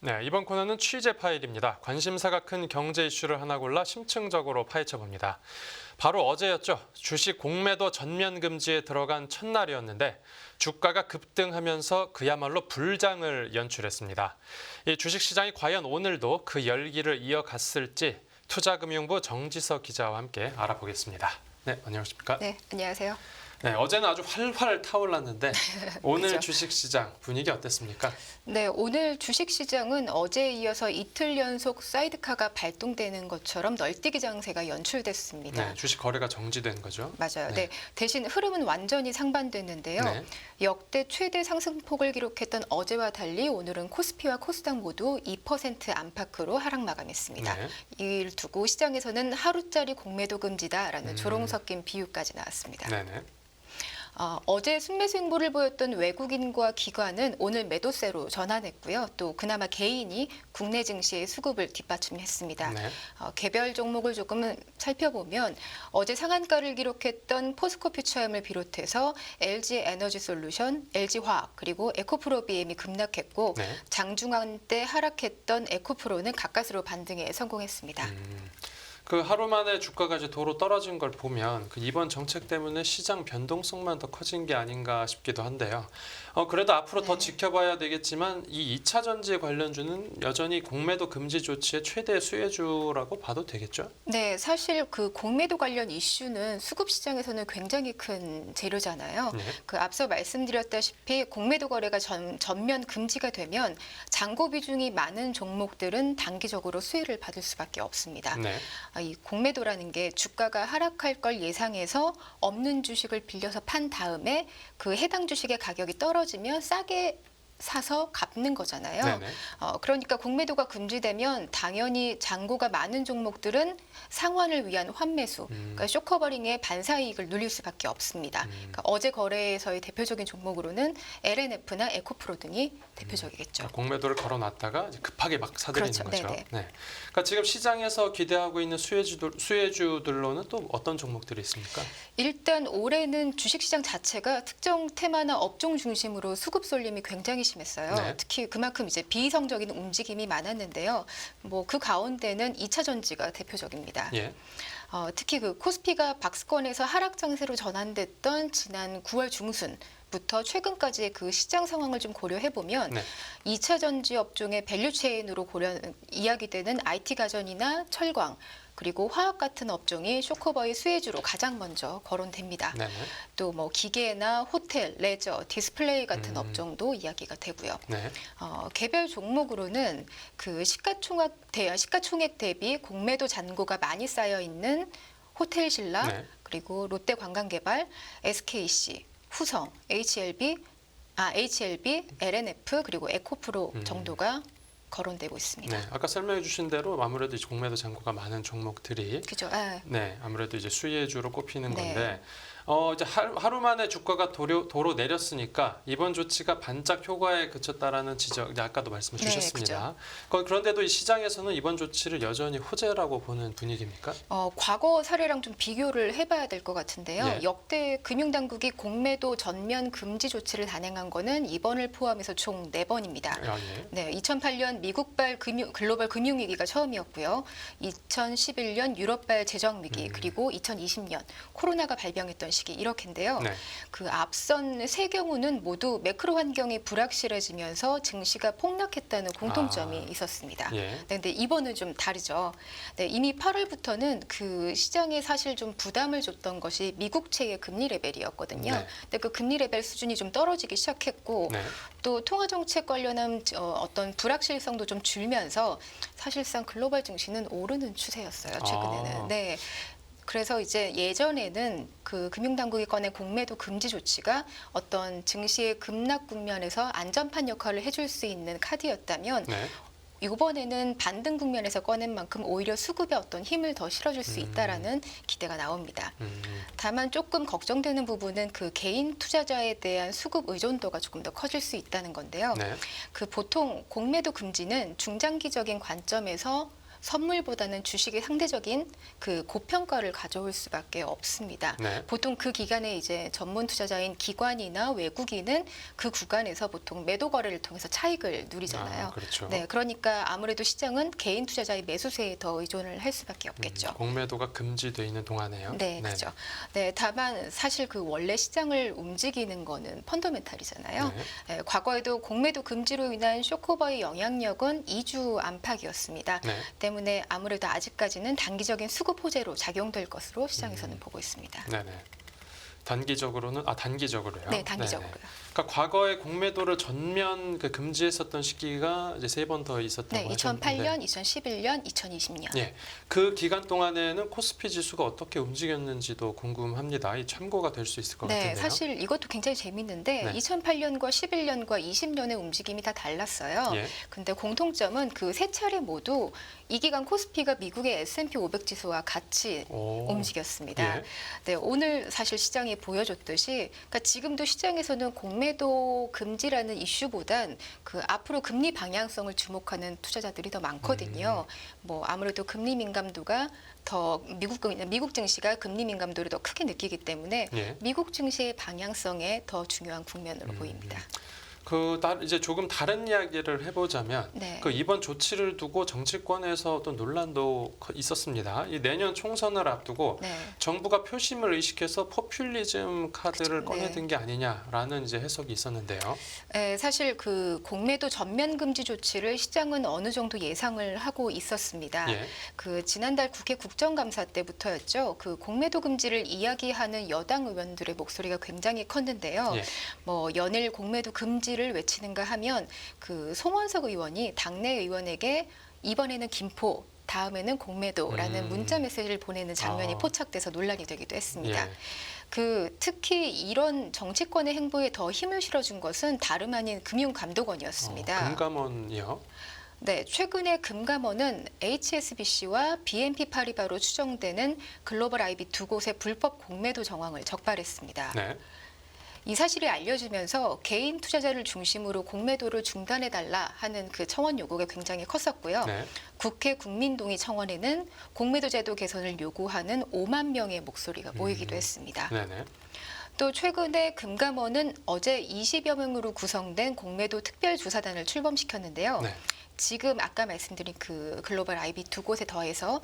네, 이번 코너는 취재 파일입니다. 관심사가 큰 경제 이슈를 하나 골라 심층적으로 파헤쳐봅니다. 바로 어제였죠. 주식 공매도 전면 금지에 들어간 첫날이었는데 주가가 급등하면서 그야말로 불장을 연출했습니다. 이 주식시장이 과연 오늘도 그 열기를 이어갔을지 투자금융부 정지석 기자와 함께 알아보겠습니다. 네, 안녕하십니까? 네, 안녕하세요. 네, 어제는 아주 활활 타올랐는데 오늘 그죠. 주식시장 분위기 어땠습니까? 네, 오늘 주식시장은 어제에 이어서 이틀 연속 사이드카가 발동되는 것처럼 널뛰기 장세가 연출됐습니다. 네, 주식 거래가 정지된 거죠. 맞아요. 네. 네, 대신 흐름은 완전히 상반됐는데요. 네. 역대 최대 상승폭을 기록했던 어제와 달리 오늘은 코스피와 코스닥 모두 2% 안팎으로 하락 마감했습니다. 네. 이를 두고 시장에서는 하루짜리 공매도 금지다라는 음. 조롱 섞인 비유까지 나왔습니다. 네네. 어제 순매수 행보를 보였던 외국인과 기관은 오늘 매도세로 전환했고요. 또 그나마 개인이 국내 증시의 수급을 뒷받침했습니다. 네. 개별 종목을 조금 살펴보면 어제 상한가를 기록했던 포스코 퓨처엠을 비롯해서 LG 에너지솔루션, LG화학 그리고 에코프로비엠이 급락했고 네. 장중한 때 하락했던 에코프로는 가까스로 반등에 성공했습니다. 그 하루 만에 주가가 이제 도로 떨어진 걸 보면 그 이번 정책 때문에 시장 변동성만 더 커진 게 아닌가 싶기도 한데요. 그래도 앞으로 더 네. 지켜봐야 되겠지만 이 2차 전지 관련주는 여전히 공매도 금지 조치의 최대 수혜주라고 봐도 되겠죠? 네, 사실 그 공매도 관련 이슈는 수급 시장에서는 굉장히 큰 재료잖아요. 네. 그 앞서 말씀드렸다시피 공매도 거래가 전면 금지가 되면 잔고 비중이 많은 종목들은 단기적으로 수혜를 받을 수밖에 없습니다. 네. 이 공매도라는 게 주가가 하락할 걸 예상해서 없는 주식을 빌려서 판 다음에 그 해당 주식의 가격이 떨어지면 싸게 사서 갚는 거잖아요. 네네. 그러니까 공매도가 금지되면 당연히 잔고가 많은 종목들은 상환을 위한 환매수, 그러니까 쇼커버링의 반사이익을 누릴 수밖에 없습니다. 그러니까 어제 거래에서의 대표적인 종목으로는 LNF나 에코프로 등이 대표적이겠죠. 공매도를 걸어놨다가 이제 급하게 막 사들이는 그렇죠. 거죠. 네네. 네. 그러니까 지금 시장에서 기대하고 있는 수혜주들로는 또 어떤 종목들이 있습니까? 일단 올해는 주식시장 자체가 특정 테마나 업종 중심으로 수급 쏠림이 굉장히 심했어요. 네. 특히 그만큼 이제 비이성적인 움직임이 많았는데요. 뭐 그 가운데는 2차 전지가 대표적입니다. 예. 특히 그 코스피가 박스권에서 하락 장세로 전환됐던 지난 9월 중순부터 최근까지의 그 시장 상황을 좀 고려해 보면 네. 2차 전지 업종의 밸류 체인으로 이야기되는 IT 가전이나 철광 그리고 화학 같은 업종이 쇼커버의 수혜주로 가장 먼저 거론됩니다. 네네. 또 뭐 기계나 호텔, 레저, 디스플레이 같은 업종도 이야기가 되고요. 네. 개별 종목으로는 그 시가총액 대비 공매도 잔고가 많이 쌓여 있는 호텔신라 네. 그리고 롯데관광개발, SKC, 후성, HLB, LNF 그리고 에코프로 정도가 거론되고 있습니다. 네. 아까 설명해 주신 대로 아무래도 이제 공매도 잔고가 많은 종목들이 그죠? 네, 아무래도 이제 수혜주로 꼽히는 네. 건데 이제 하루 만에 주가가 도로 내렸으니까 이번 조치가 반짝 효과에 그쳤다라는 지적, 이제 아까도 말씀을 네, 주셨습니다. 그런데도 이 시장에서는 이번 조치를 여전히 호재라고 보는 분위기입니까? 과거 사례랑 좀 비교를 해봐야 될 것 같은데요. 예. 역대 금융당국이 공매도 전면 금지 조치를 단행한 거는 이번을 포함해서 총 4번입니다. 예. 네, 2008년 미국발 글로벌 금융위기가 처음이었고요. 2011년 유럽발 재정위기 그리고 2020년 코로나가 발병했던 시기 이렇게인데요. 네. 그 앞선 세 경우는 모두 매크로 환경이 불확실해지면서 증시가 폭락했다는 공통점이 있었습니다. 예. 네, 근데 이번은 좀 다르죠. 네, 이미 8월부터는 그 시장에 사실 좀 부담을 줬던 것이 미국채의 금리 레벨이었거든요. 네. 근데 그 금리 레벨 수준이 좀 떨어지기 시작했고 네. 또 통화 정책 관련한 어떤 불확실성도 좀 줄면서 사실상 글로벌 증시는 오르는 추세였어요. 최근에는. 네. 그래서 이제 예전에는 그 금융당국이 꺼낸 공매도 금지 조치가 어떤 증시의 급락 국면에서 안전판 역할을 해줄 수 있는 카드였다면 네. 이번에는 반등 국면에서 꺼낸 만큼 오히려 수급에 어떤 힘을 더 실어줄 수 있다라는 기대가 나옵니다. 다만 조금 걱정되는 부분은 그 개인 투자자에 대한 수급 의존도가 조금 더 커질 수 있다는 건데요. 네. 그 보통 공매도 금지는 중장기적인 관점에서 선물보다는 주식의 상대적인 그 고평가를 가져올 수밖에 없습니다. 네. 보통 그 기간에 이제 전문 투자자인 기관이나 외국인은 그 구간에서 보통 매도 거래를 통해서 차익을 누리잖아요. 아, 그렇죠. 네, 그러니까 아무래도 시장은 개인 투자자의 매수세에 더 의존을 할 수밖에 없겠죠. 공매도가 금지돼 있는 동안에요. 네, 그렇죠. 네, 다만 사실 그 원래 시장을 움직이는 거는 펀더멘탈이잖아요. 네. 네, 과거에도 공매도 금지로 인한 쇼크오버의 영향력은 2주 안팎이었습니다. 네. 때문에 아무래도 아직까지는 단기적인 수급 호재로 작용될 것으로 시장에서는 보고 있습니다. 네네. 단기적으로요? 네, 단기적으로요. 네네. 그러니까 과거에 공매도를 전면 금지했었던 시기가 이제 3번 더 있었다고 네, 하셨는데. 2008년, 2011년, 2020년. 예, 그 기간 동안에는 코스피 지수가 어떻게 움직였는지도 궁금합니다. 이 참고가 될 수 있을 것 네, 같은데요. 사실 이것도 굉장히 재밌는데 네. 2008년과 11년과 20년의 움직임이 다 달랐어요. 예. 근데 공통점은 그 세 차례 모두 이 기간 코스피가 미국의 S&P 500 지수와 같이 오. 움직였습니다. 예. 네, 오늘 사실 시장이 보여줬듯이 그러니까 지금도 시장에서는 공매도 금지라는 이슈보단 그 앞으로 금리 방향성을 주목하는 투자자들이 더 많거든요. 뭐 아무래도 금리 민감도가 더 미국 증시가 금리 민감도를 더 크게 느끼기 때문에 예. 미국 증시의 방향성에 더 중요한 국면으로 보입니다. 이제 조금 다른 이야기를 해보자면 네. 그 이번 조치를 두고 정치권에서 또 논란도 있었습니다. 이 내년 총선을 앞두고 네. 정부가 표심을 의식해서 포퓰리즘 카드를 그쵸, 네. 꺼내든 게 아니냐라는 이제 해석이 있었는데요. 네, 사실 그 공매도 전면 금지 조치를 시장은 어느 정도 예상을 하고 있었습니다. 예. 그 지난달 국회 국정감사 때부터였죠. 그 공매도 금지를 이야기하는 여당 의원들의 목소리가 굉장히 컸는데요. 예. 뭐 연일 공매도 금지를 외치는가 하면 그 송원석 의원이 당내 의원에게 이번에는 김포 다음에는 공매도라는 문자 메시지를 보내는 장면이 아. 포착돼서 논란이 되기도 했습니다. 예. 그 특히 이런 정치권의 행보에 더 힘을 실어준 것은 다름 아닌 금융감독원이었습니다. 금감원이요. 네, 최근에 금감원은 HSBC와 BNP 파리바로 추정되는 글로벌 IB 두 곳의 불법 공매도 정황을 적발했습니다. 네. 이 사실이 알려지면서 개인 투자자를 중심으로 공매도를 중단해달라 하는 그 청원 요구가 굉장히 컸었고요. 네. 국회 국민동의 청원에는 공매도 제도 개선을 요구하는 5만 명의 목소리가 모이기도 했습니다. 네네. 또 최근에 금감원은 어제 20여 명으로 구성된 공매도 특별조사단을 출범시켰는데요. 네. 지금 아까 말씀드린 그 글로벌 IB 두 곳에 더해서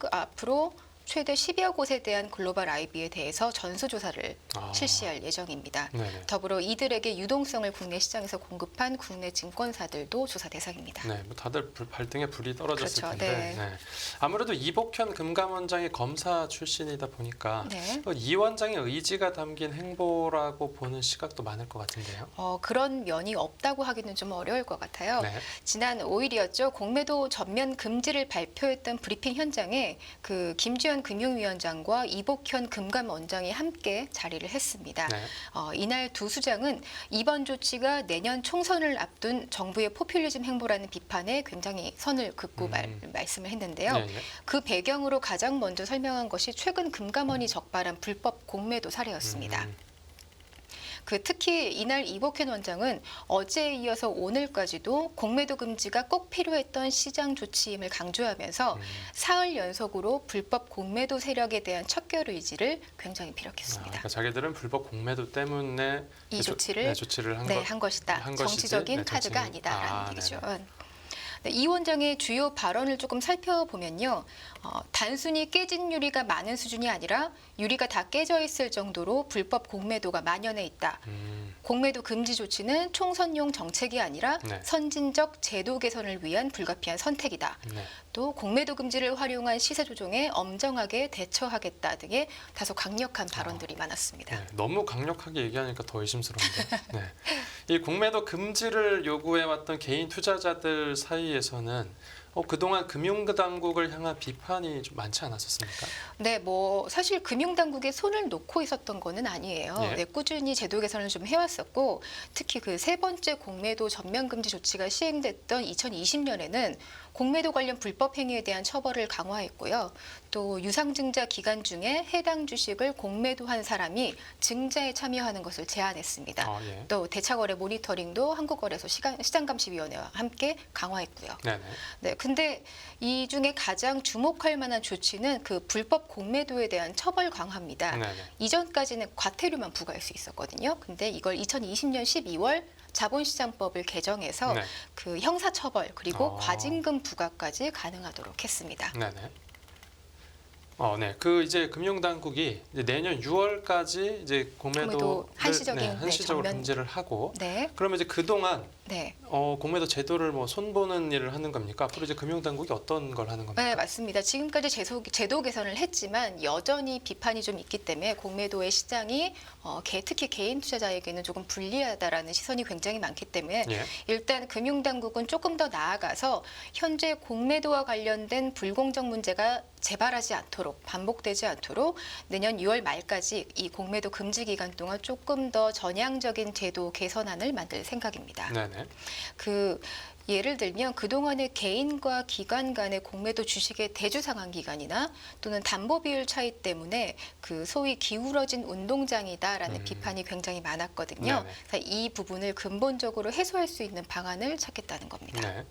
앞으로 최대 10여 곳에 대한 글로벌 IB에 대해서 전수조사를 실시할 예정입니다. 네네. 더불어 이들에게 유동성을 국내 시장에서 공급한 국내 증권사들도 조사 대상입니다. 네, 뭐 다들 발등에 불이 떨어졌을 그렇죠. 텐데 네. 아무래도 이복현 금감원장이 검사 출신이다 보니까 네. 이 원장의 의지가 담긴 행보라고 보는 시각도 많을 것 같은데요. 그런 면이 없다고 하기는 좀 어려울 것 같아요. 네. 지난 5일이었죠. 공매도 전면 금지를 발표했던 브리핑 현장에 그 김주현 금융위원장과 이복현 금감원장이 함께 자리를 했습니다. 네. 이날 두 수장은 이번 조치가 내년 총선을 앞둔 정부의 포퓰리즘 행보라는 비판에 굉장히 선을 긋고 말씀을 했는데요. 예, 예. 그 배경으로 가장 먼저 설명한 것이 최근 금감원이 적발한 불법 공매도 사례였습니다. 그 특히 이날 이복현 원장은 어제에 이어서 오늘까지도 공매도 금지가 꼭 필요했던 시장 조치임을 강조하면서 사흘 연속으로 불법 공매도 세력에 대한 척결 의지를 굉장히 피력했습니다. 그러니까 자기들은 불법 공매도 때문에 이 조치를 한 것이다. 한 것이지. 정치적인 네, 카드가 정치인- 아니다라는 얘기죠. 네네. 네, 이 원장의 주요 발언을 조금 살펴보면요. 단순히 깨진 유리가 많은 수준이 아니라 유리가 다 깨져 있을 정도로 불법 공매도가 만연해 있다. 공매도 금지 조치는 총선용 정책이 아니라 네. 선진적 제도 개선을 위한 불가피한 선택이다. 네. 또 공매도 금지를 활용한 시세 조종에 엄정하게 대처하겠다 등의 다소 강력한 발언들이 많았습니다. 네, 너무 강력하게 얘기하니까 더 의심스러운데. 네. 이 공매도 금지를 요구해왔던 개인 투자자들 사이에서는 그동안 금융당국을 향한 비판이 좀 많지 않았었습니까? 네, 뭐 사실 금융당국에 손을 놓고 있었던 거는 아니에요. 예. 네, 꾸준히 제도 개선을 좀 해왔었고 특히 그 세 번째 공매도 전면 금지 조치가 시행됐던 2020년에는 공매도 관련 불법 행위에 대한 처벌을 강화했고요. 또 유상증자 기간 중에 해당 주식을 공매도한 사람이 증자에 참여하는 것을 제한했습니다. 예. 또 대차거래 모니터링도 한국거래소 시장감시위원회와 함께 강화했고요. 네네. 네, 근데 이 중에 가장 주목할 만한 조치는 그 불법 공매도에 대한 처벌 강화입니다. 네네. 이전까지는 과태료만 부과할 수 있었거든요. 근데 이걸 2020년 12월 자본시장법을 개정해서 네. 그 형사처벌 그리고 아. 과징금 부과까지 가능하도록 했습니다. 네네. 네. 그 이제 금융당국이 이제 내년 6월까지 이제 공매도를 공매도 한시적인, 한시적으로 전면- 금지를 하고 네, 그러면 이제 그동안 네. 공매도 제도를 뭐 손보는 일을 하는 겁니까? 앞으로 이제 금융당국이 어떤 걸 하는 겁니까? 네, 맞습니다. 지금까지 제도 개선을 했지만 여전히 비판이 좀 있기 때문에 공매도의 시장이 특히 개인 투자자에게는 조금 불리하다라는 시선이 굉장히 많기 때문에 예. 일단 금융당국은 조금 더 나아가서 현재 공매도와 관련된 불공정 문제가 재발하지 않도록 반복되지 않도록 내년 6월 말까지 이 공매도 금지 기간 동안 조금 더 전향적인 제도 개선안을 만들 생각입니다. 네네. 그 예를 들면 그동안의 개인과 기관 간의 공매도 주식의 대주 상환 기간이나 또는 담보 비율 차이 때문에 그 소위 기울어진 운동장이다라는 비판이 굉장히 많았거든요. 네네. 그래서 이 부분을 근본적으로 해소할 수 있는 방안을 찾겠다는 겁니다. 네.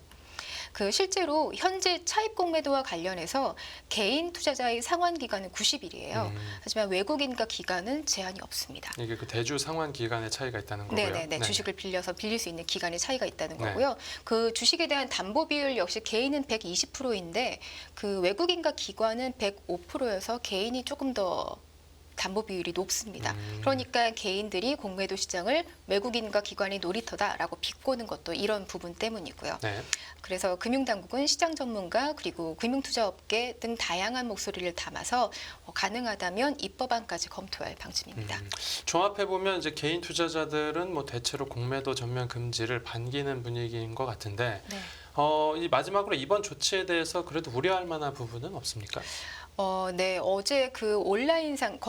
그 실제로 현재 차입 공매도와 관련해서 개인 투자자의 상환 기간은 90일이에요. 하지만 외국인과 기관은 제한이 없습니다. 이게 그 대주 상환 기간의 차이가 있다는 거고요. 네네네. 주식을 빌려서 빌릴 수 있는 기간의 차이가 있다는 네. 거고요. 그 주식에 대한 담보 비율 역시 개인은 120%인데 그 외국인과 기관은 105%여서 개인이 조금 더 담보 비율이 높습니다. 그러니까 개인들이 공매도 시장을 외국인과 기관이 놀이터다라고 비꼬는 것도 이런 부분 때문이고요. 네. 그래서 금융당국은 시장 전문가 그리고 금융투자업계 등 다양한 목소리를 담아서 가능하다면 입법안까지 검토할 방침입니다. 종합해 보면 이제 개인 투자자들은 뭐 대체로 공매도 전면 금지를 반기는 분위기인 것 같은데 네. 이 마지막으로 이번 조치에 대해서 그래도 우려할 만한 부분은 없습니까? 네, 어제 그 온라인상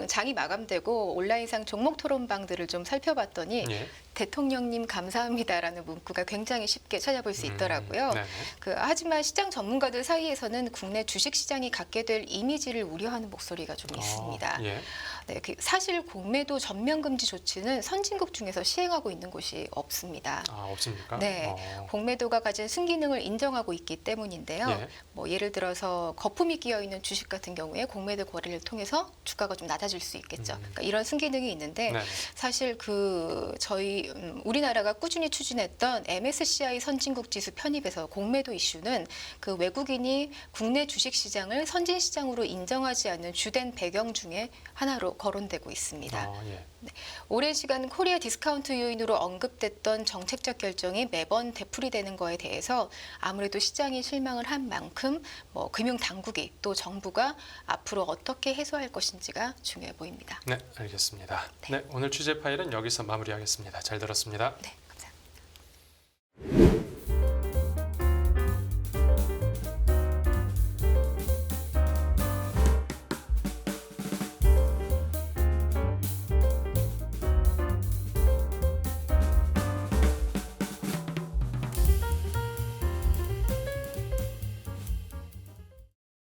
장이 마감되고 온라인상 종목 토론방들을 좀 살펴봤더니 예. 대통령님 감사합니다라는 문구가 굉장히 쉽게 찾아볼 수 있더라고요. 네네. 하지만 시장 전문가들 사이에서는 국내 주식 시장이 갖게 될 이미지를 우려하는 목소리가 좀 있습니다. 예. 네, 사실 공매도 전면 금지 조치는 선진국 중에서 시행하고 있는 곳이 없습니다. 없습니까? 네, 공매도가 가진 순기능을 인정하고 있기 때문인데요. 예. 뭐 예를 들어서 거품이 끼어 있는 주식 같은 경우에 공매도 거래를 통해서 주가가 좀 낮아질 수 있겠죠. 그러니까 이런 순기능이 있는데 네. 사실 저희 우리나라가 꾸준히 추진했던 MSCI 선진국 지수 편입에서 공매도 이슈는 그 외국인이 국내 주식 시장을 선진 시장으로 인정하지 않는 주된 배경 중에 하나로 거론되고 있습니다. 예. 오랜 시간 코리아 디스카운트 요인으로 언급됐던 정책적 결정이 매번 되풀이되는 거에 대해서 아무래도 시장이 실망을 한 만큼 뭐 금융 당국이 또 정부가 앞으로 어떻게 해소할 것인지가 중요해 보입니다. 네, 알겠습니다. 네, 오늘 취재 파일은 여기서 마무리하겠습니다. 잘 들었습니다. 네.